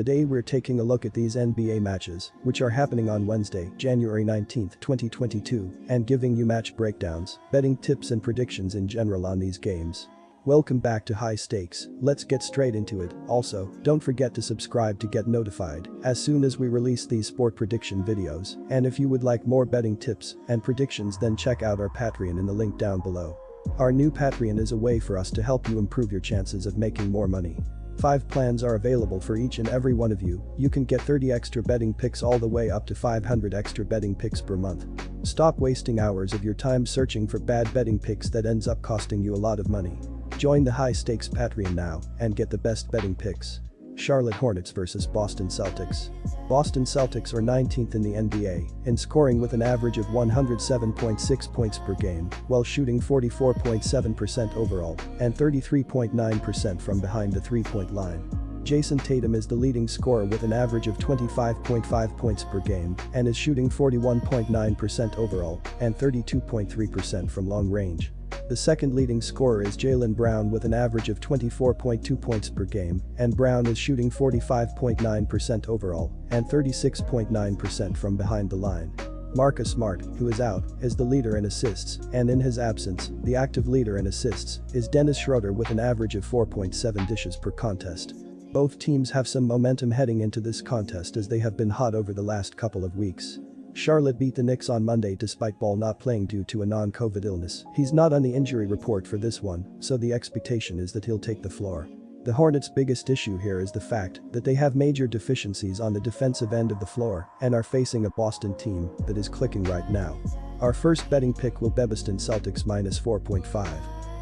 Today we're taking a look at these NBA matches, which are happening on Wednesday, January 19, 2022, and giving you match breakdowns, betting tips and predictions in general on these games. Welcome back to High Stakes, let's get straight into it. Also, don't forget to subscribe to get notified as soon as we release these sport prediction videos, and if you would like more betting tips and predictions, then check out our Patreon in the link down below. Our new Patreon is a way for us to help you improve your chances of making more money. 5 plans are available for each and every one of you. You can get 30 extra betting picks all the way up to 500 extra betting picks per month. Stop wasting hours of your time searching for bad betting picks that ends up costing you a lot of money. Join the High Stakes Patreon now and get the best betting picks. Charlotte Hornets vs Boston Celtics. Boston Celtics are 19th in the NBA in scoring with an average of 107.6 points per game while shooting 44.7% overall and 33.9% from behind the three-point line. Jason Tatum is the leading scorer with an average of 25.5 points per game and is shooting 41.9% overall and 32.3% from long range. The second leading scorer is Jaylen Brown with an average of 24.2 points per game, and Brown is shooting 45.9% overall and 36.9% from behind the line. Marcus Smart, who is out, is the leader in assists, and in his absence, the active leader in assists is Dennis Schroeder with an average of 4.7 dishes per contest. Both teams have some momentum heading into this contest as they have been hot over the last couple of weeks. Charlotte beat the Knicks on Monday despite Ball not playing due to a non-COVID illness. He's not on the injury report for this one, so the expectation is that he'll take the floor. The Hornets' biggest issue here is the fact that they have major deficiencies on the defensive end of the floor and are facing a Boston team that is clicking right now. Our first betting pick will be Boston Celtics minus 4.5.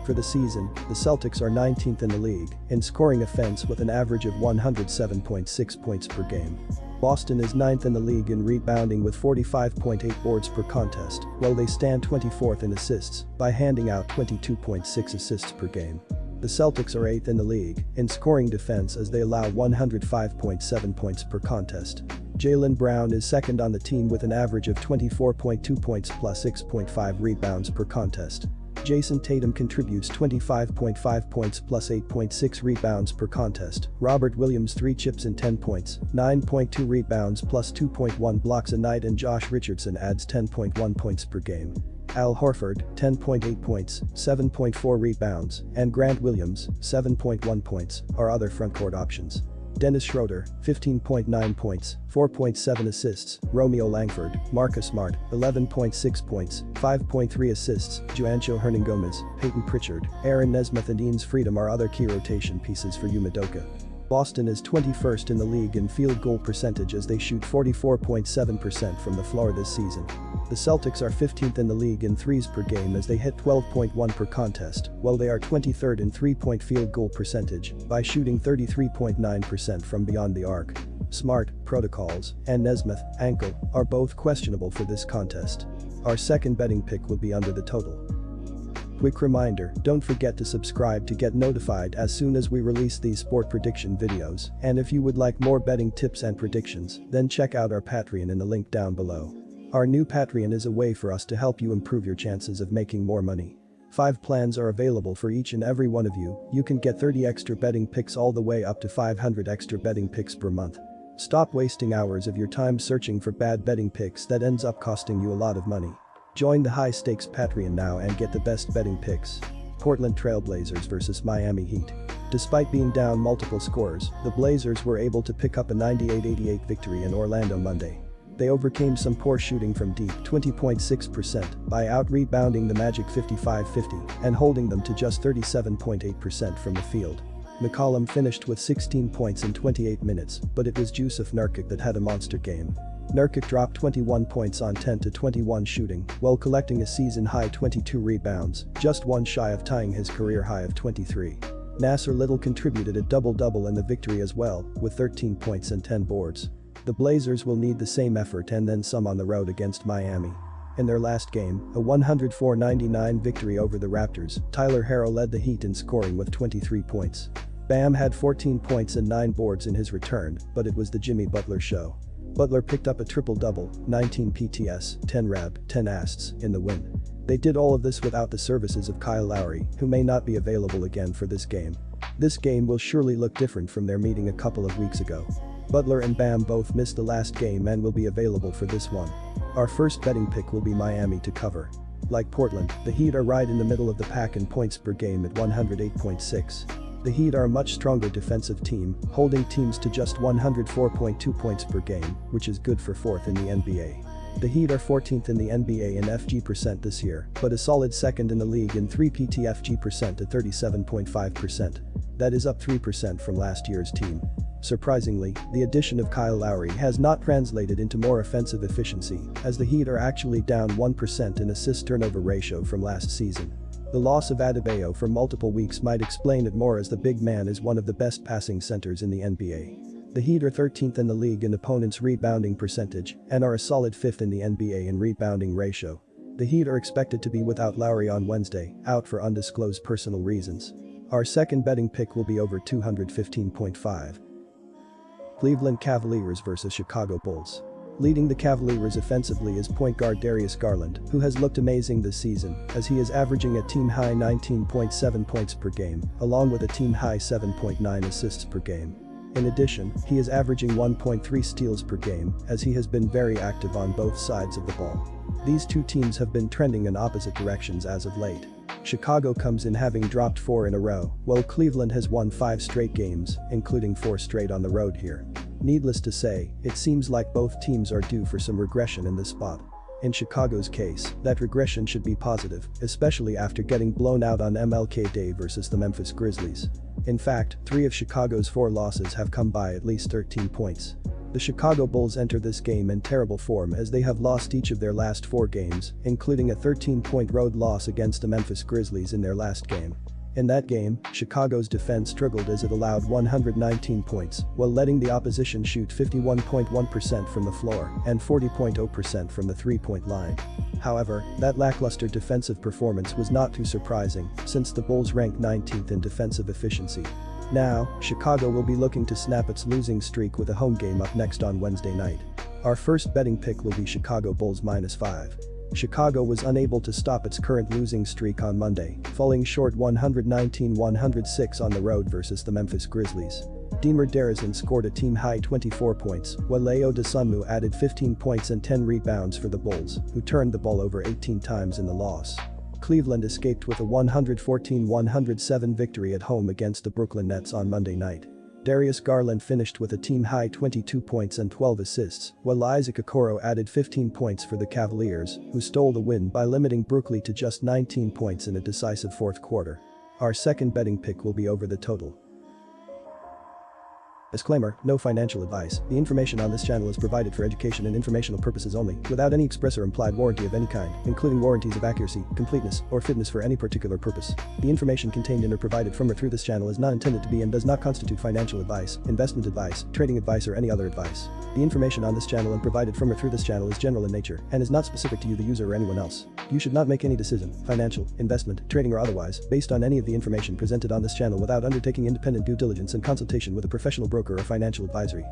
For the season, the Celtics are 19th in the league in scoring offense with an average of 107.6 points per game. Boston is 9th in the league in rebounding with 45.8 boards per contest, while they stand 24th in assists by handing out 22.6 assists per game. The Celtics are 8th in the league in scoring defense as they allow 105.7 points per contest. Jaylen Brown is second on the team with an average of 24.2 points plus 6.5 rebounds per contest. Jason Tatum contributes 25.5 points plus 8.6 rebounds per contest. Robert Williams 3 chips and 10 points, 9.2 rebounds plus 2.1 blocks a night, and Josh Richardson adds 10.1 points per game. Al Horford, 10.8 points, 7.4 rebounds, and Grant Williams, 7.1 points, are other frontcourt options. Dennis Schroeder, 15.9 points, 4.7 assists, Romeo Langford, Marcus Smart, 11.6 points, 5.3 assists, Juancho Hernangomez, Peyton Pritchard, Aaron Nesmith and Enes Freedom are other key rotation pieces for Udoka. Boston is 21st in the league in field goal percentage as they shoot 44.7% from the floor this season. The Celtics are 15th in the league in threes per game as they hit 12.1 per contest, while they are 23rd in three-point field goal percentage by shooting 33.9% from beyond the arc. Smart, protocols, and Nesmith, ankle, are both questionable for this contest. Our second betting pick will be under the total. Quick reminder, don't forget to subscribe to get notified as soon as we release these sport prediction videos, and if you would like more betting tips and predictions, then check out our Patreon in the link down below. Our new Patreon is a way for us to help you improve your chances of making more money. 5 plans are available for each and every one of you. You can get 30 extra betting picks all the way up to 500 extra betting picks per month. Stop wasting hours of your time searching for bad betting picks that ends up costing you a lot of money. Join the High Stakes Patreon now and get the best betting picks. Portland Trail Blazers vs Miami Heat. Despite being down multiple scores, the Blazers were able to pick up a 98-88 victory in Orlando Monday. They overcame some poor shooting from deep, 20.6%, by out-rebounding the Magic 55-50 and holding them to just 37.8% from the field. McCollum finished with 16 points in 28 minutes, but it was Jusuf Nurkic that had a monster game. Nurkic dropped 21 points on 10-21 shooting while collecting a season-high 22 rebounds, just one shy of tying his career high of 23. Nasser Little contributed a double-double in the victory as well, with 13 points and 10 boards. The Blazers will need the same effort and then some on the road against Miami. In their last game, a 104-99 victory over the Raptors, Tyler Herro led the Heat in scoring with 23 points. Bam had 14 points and 9 boards in his return, but it was the Jimmy Butler show. Butler picked up a triple-double, 19 PTS, 10 RAB, 10 assists, in the win. They did all of this without the services of Kyle Lowry, who may not be available again for this game. This game will surely look different from their meeting a couple of weeks ago. Butler and Bam both missed the last game and will be available for this one. Our first betting pick will be Miami to cover. Like Portland, the Heat are right in the middle of the pack in points per game at 108.6. The Heat are a much stronger defensive team, holding teams to just 104.2 points per game, which is good for 4th in the NBA. The Heat are 14th in the NBA in FG% this year, but a solid 2nd in the league in 3PT FG% at 37.5%. That is up 3% from last year's team. Surprisingly, the addition of Kyle Lowry has not translated into more offensive efficiency, as the Heat are actually down 1% in assist-turnover ratio from last season. The loss of Adebayo for multiple weeks might explain it more, as the big man is one of the best passing centers in the NBA. The Heat are 13th in the league in opponents' rebounding percentage and are a solid 5th in the NBA in rebounding ratio. The Heat are expected to be without Lowry on Wednesday, out for undisclosed personal reasons. Our second betting pick will be over 215.5. Cleveland Cavaliers vs Chicago Bulls. Leading the Cavaliers offensively is point guard Darius Garland, who has looked amazing this season, as he is averaging a team-high 19.7 points per game, along with a team-high 7.9 assists per game. In addition, he is averaging 1.3 steals per game, as he has been very active on both sides of the ball. These two teams have been trending in opposite directions as of late. Chicago comes in having dropped 4 in a row, while Cleveland has won 5 straight games, including 4 straight on the road here. Needless to say, it seems like both teams are due for some regression in this spot. In Chicago's case, that regression should be positive, especially after getting blown out on MLK Day versus the Memphis Grizzlies. In fact, 3 of Chicago's 4 losses have come by at least 13 points. The Chicago Bulls enter this game in terrible form, as they have lost each of their last 4 games, including a 13-point road loss against the Memphis Grizzlies in their last game. In that game, Chicago's defense struggled as it allowed 119 points, while letting the opposition shoot 51.1% from the floor and 40.0% from the three-point line. However, that lackluster defensive performance was not too surprising, since the Bulls ranked 19th in defensive efficiency. Now, Chicago will be looking to snap its losing streak with a home game up next on Wednesday night. Our first betting pick will be Chicago Bulls -5. Chicago was unable to stop its current losing streak on Monday, falling short 119-106 on the road versus the Memphis Grizzlies. DeMar DeRozan scored a team-high 24 points, while Ayo Dosunmu added 15 points and 10 rebounds for the Bulls, who turned the ball over 18 times in the loss. Cleveland escaped with a 114-107 victory at home against the Brooklyn Nets on Monday night. Darius Garland finished with a team-high 22 points and 12 assists, while Isaac Okoro added 15 points for the Cavaliers, who stole the win by limiting Brooklyn to just 19 points in a decisive fourth quarter. Our second betting pick will be over the total. Disclaimer: no financial advice. The information on this channel is provided for education and informational purposes only, without any express or implied warranty of any kind, including warranties of accuracy, completeness, or fitness for any particular purpose. The information contained in or provided from or through this channel is not intended to be and does not constitute financial advice, investment advice, trading advice, or any other advice. The information on this channel and provided from or through this channel is general in nature and is not specific to you, the user, or anyone else. You should not make any decision, financial, investment, trading, or otherwise, based on any of the information presented on this channel without undertaking independent due diligence and consultation with a professional broker or financial advisory.